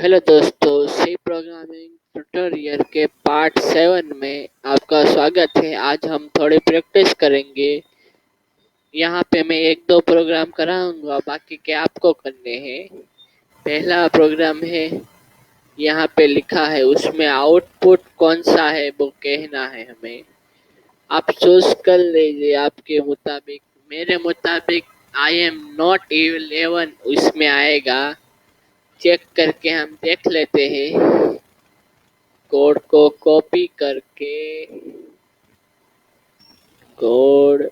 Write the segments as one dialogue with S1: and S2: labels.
S1: Hello दोस्तों, सी programming tutorial के part 7 में आपका स्वागत है। आज हम थोड़ी प्रैक्टिस करेंगे। यहाँ पे मैं एक दो प्रोग्राम कराऊंगा, बाकी के आपको करने हैं। पहला प्रोग्राम है, यहाँ पे लिखा है, उसमें आउटपुट कौन सा है वो कहना है हमें। आप चूज कर लीजिए आपके मुताबिक। मेरे मुताबिक आई एम नॉट 11 इसमें आएगा। चेक करके हम देख लेते हैं। कोड को कॉपी करके कोड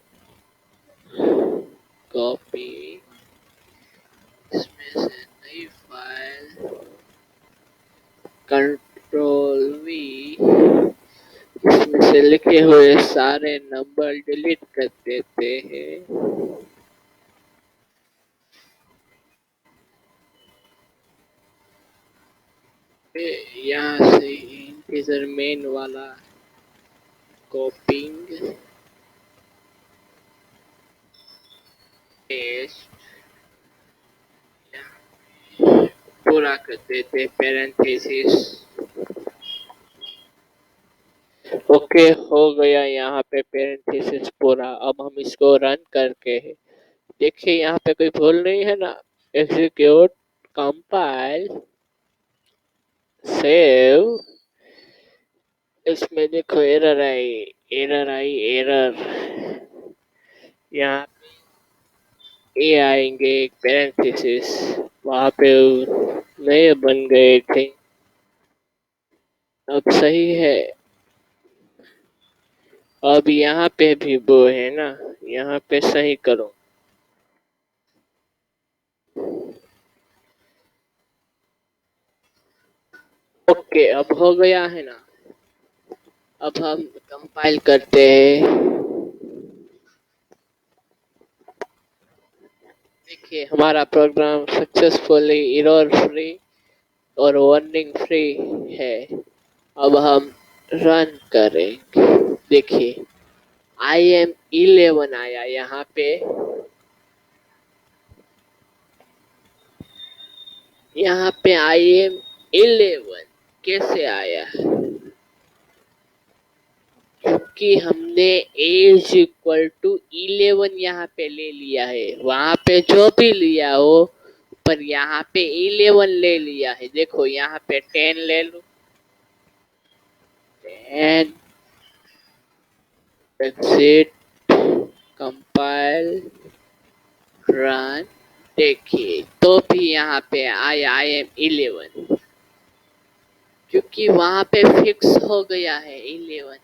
S1: कॉपी इसमें से नई फाइल कंट्रोल वी, इसमें से लिखे हुए सारे नंबर डिलीट कर देते हैं। यहाँ से इंटीजर मेन वाला कॉपिंग पेस्ट पूरा कर देते पैरेंथेसिस। ओके, हो गया यहाँ पे पैरेंथेसिस पूरा। अब हम इसको रन करके देखिए, यहाँ पे कोई भूल नहीं है ना। Execute, compile, save. इसमें देखो एरर आई, एरर आई, एरर। यहाँ ए आएंगे पैरेंथेसिस, वहाँ पे नए बन गए थे। अब सही है। अब यहाँ पे भी वो है ना, यहाँ पे सही करो। ओके, अब हो गया है ना। अब हम कंपाइल करते हैं। देखिए, हमारा प्रोग्राम सक्सेसफुली एरर फ्री और वार्निंग फ्री है। अब हम रन करें। देखिए, आई एम 11 आया यहाँ पे। यहाँ पे आई एम 11 कैसे आया? क्योंकि हमने एज इक्वल टू 11 यहाँ पे ले लिया है। वहां पे जो भी लिया हो, पर यहाँ पे 11 ले लिया है। देखो, यहाँ पे 10 ले लो, 10 exit, कंपाइल, रन। देखिए, तो भी यहाँ पे आई एम 11, क्योंकि वहां पे फिक्स हो गया है 11।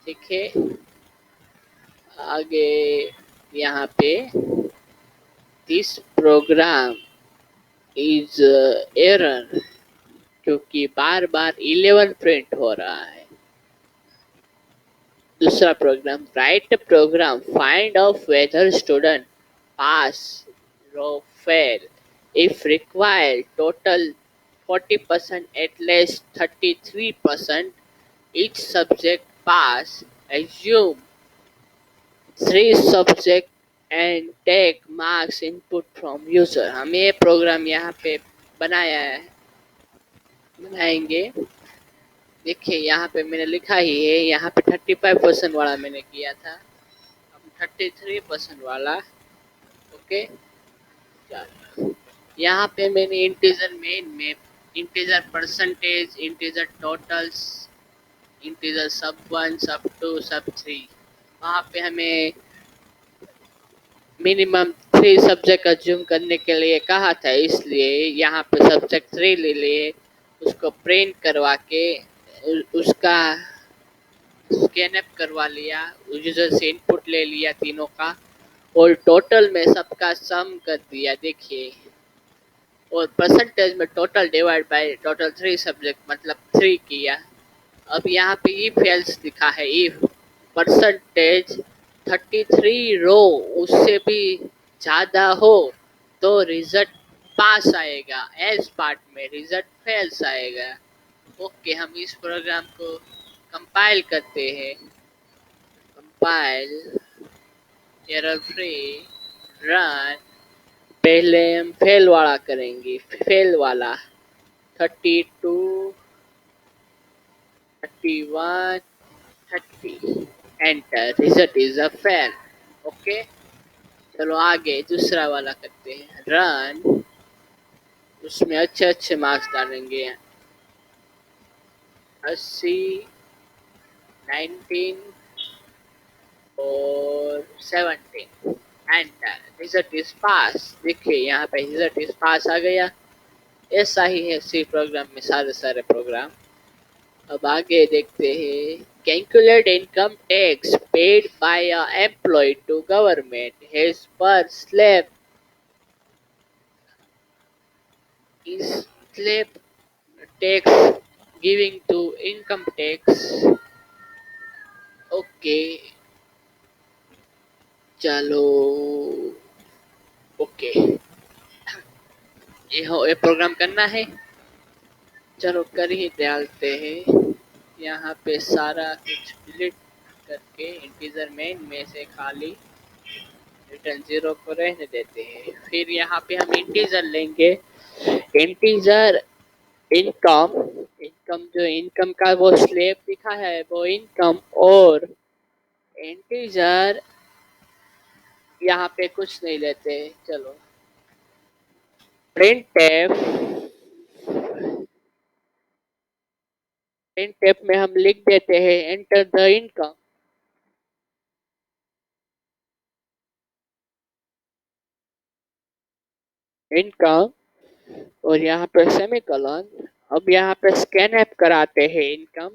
S1: ठीक है, आगे यहाँ पे दिस प्रोग्राम इज एरर, क्योंकि बार बार 11 प्रिंट हो रहा है। दूसरा program, write program find out whether student pass or fail if required total 40% at least 33%, each subject pass, assume 3 subject and take marks input from user। हम ये programme यहाँ पे बनाया है, बनाएंगे। देखिए, यहाँ पे मैंने लिखा ही है। यहाँ पे 35% वाला मैंने किया था, अब 33% वाला। ओके, यहाँ पे मैंने इंटीजर मेन में integer percentage, integer totals, integer सब 1, सब 2, सब 3, वहाँ पे हमें मिनिमम 3 सब्जेक्ट अज्यूम करने के लिए कहा था। इसलिए यहाँ पे सब्जेक्ट 3 ले लिए, उसको प्रिंट करवा के उसका स्कैन अप करवा लिया, यूजर से इनपुट ले लिया तीनों का, और टोटल में सबका सम कर दिया। देखिए, और परसेंटेज में total divide by total 3 subject मतलब 3 किया। अब यहाँ पे इफ एल्स लिखा है, इफ परसेंटेज 33 रो उससे भी ज्यादा हो तो रिजल्ट पास आएगा, एल्स पार्ट में रिजल्ट फेल्स आएगा। ओके, हम इस प्रोग्राम को कंपाइल करते हैं। Compile, error free, run. पहले हम फेल वाला करेंगे, फेल वाला 32, 31, 30, enter, result is a fail. Okay, चलो आगे दूसरा वाला करते हैं, रन। उसमें अच्छे अच्छे मार्क्स डालेंगे, 80, 19 और 17, एंटर, रिजल्ट इज पास। देखिए यहाँ पे रिजल्ट इज पास आ गया। ऐसा ही है सी प्रोग्राम में सारे सारे प्रोग्राम। अब आगे देखते हैं, calculate income tax paid by a employ to government his per slab is slab tax giving to income tax. Okay, चलो, ओके, ये प्रोग्राम करना है। चलो कर ही डालते हैं। यहाँ पे सारा कुछ डिलीट करके इंटीजर मेन में से खाली रिटर्न जीरो को रहने देते हैं। फिर यहाँ पे हम इंटीजर लेंगे, इंटीजर इनकम। इनकम जो इनकम का वो स्लैब दिखा है वो इनकम, और इंटीजर यहाँ पे कुछ नहीं लेते। चलो, प्रिंट एफ, प्रिंट एफ में हम लिख देते हैं एंटर द इनकम। इनकम और यहाँ पे सेमीकोलन। अब यहाँ पे स्कैन एफ कराते हैं income,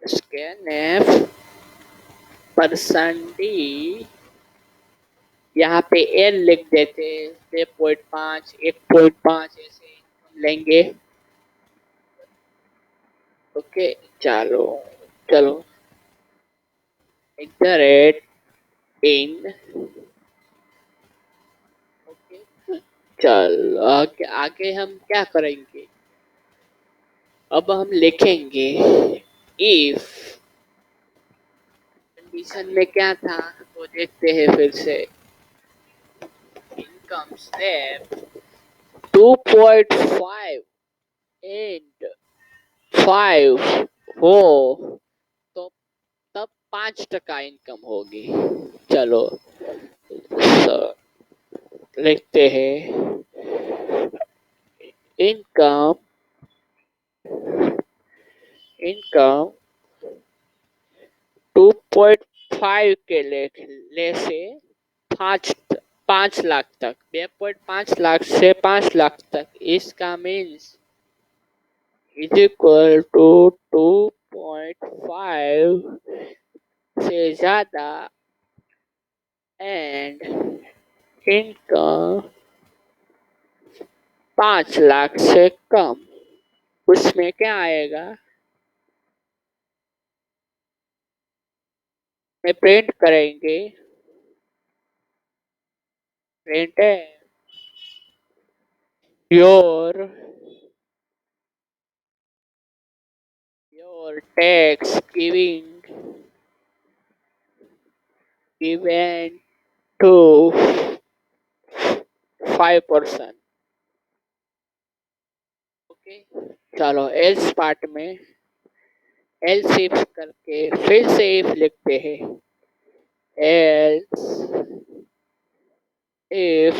S1: scan F percent D, यहाँ पे एल लिख देते, 6.5, 1.5 ऐसे लेंगे। ओके, चलो, चलो, एट इन। ओके, चलो आगे आगे हम क्या करेंगे, अब हम लिखेंगे इफ। कंडीशन में क्या था वो देखते हैं फिर से, इनकम स्लैब 2.5 एंड 5 हो तो तब 5% इनकम होगी। चलो, लिखते हैं इनकम, इनकम 2.5 के ले से 5 5 लाख तक, 2.5 लाख से 5 लाख तक, इसका मीन्स इज इक्वल टू 2.5 से ज्यादा एंड इनकम 5 लाख से कम। उसमें क्या आएगा, प्रिंट करेंगे, प्रिंट है your tax given to 5%। Okay, चलो एल्स पार्ट में एल्स इफ करके फिर से इफ लिखते हैं, एल्स इफ,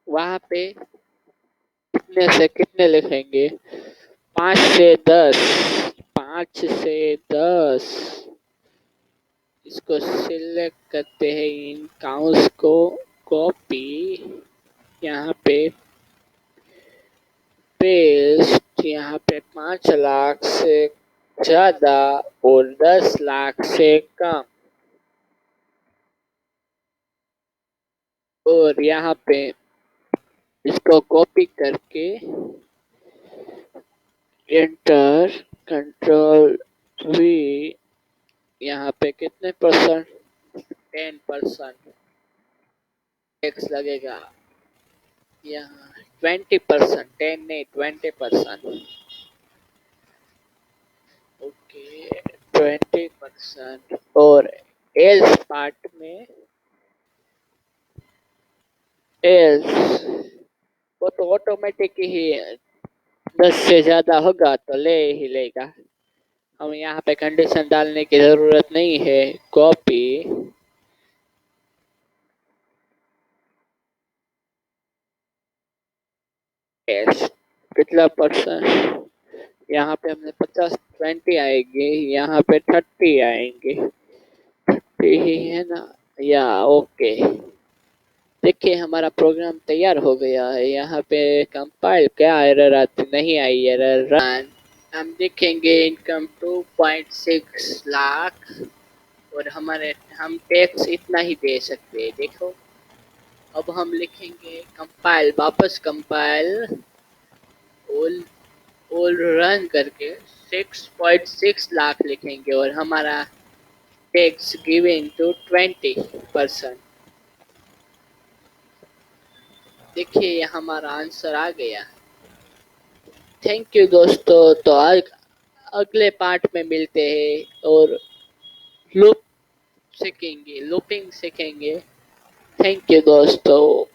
S1: वहां पे कितने से कितने लिखेंगे, 5 से 10, 5 से 10, इसको सिलेक्ट करते हैं, इन काउंट्स को कॉपी, यहाँ पे पेस्ट, यहाँ पे 5 लाख से ज्यादा और 10 लाख से कम, और यहाँ पे इसको कॉपी करके एंटर, कंट्रोल वी, यहाँ पे कितने परसेंट, 10% टैक्स लगेगा, यहाँ 20%, 10 नहीं 20%। ओके, 20%, और एल्स पार्ट में एस वो तो ऑटोमेटिक ही 10 से ज्यादा होगा तो ले ही लेगा। हम यहाँ पे कंडीशन डालने की जरूरत नहीं है। Copy paste. कितना परसेंट? यहाँ पे हमने 50 20 आएंगे, यहाँ पे 30 आएंगे। 30 ही है ना? या ओके। देखिए हमारा प्रोग्राम तैयार हो गया है। यहाँ पे कंपाइल क्या एरर आती नहीं आई एरर रन। हम देखेंगे इनकम 2.6 लाख और हमारे हम टैक्स इतना ही दे सकते हैं। देखो अब हम लिखेंगे कंपाइल, वापस कंपाइल ऑल ऑल रन करके 6.6 लाख लिखेंगे और हमारा टैक्स गिविंग टू 20%। देखिए ये हमारा आंसर आ गया। थैंक यू दोस्तों। तो आज अगले पार्ट में मिलते हैं और लूप सीखेंगे, लूपिंग सीखेंगे। थैंक यू दोस्तों।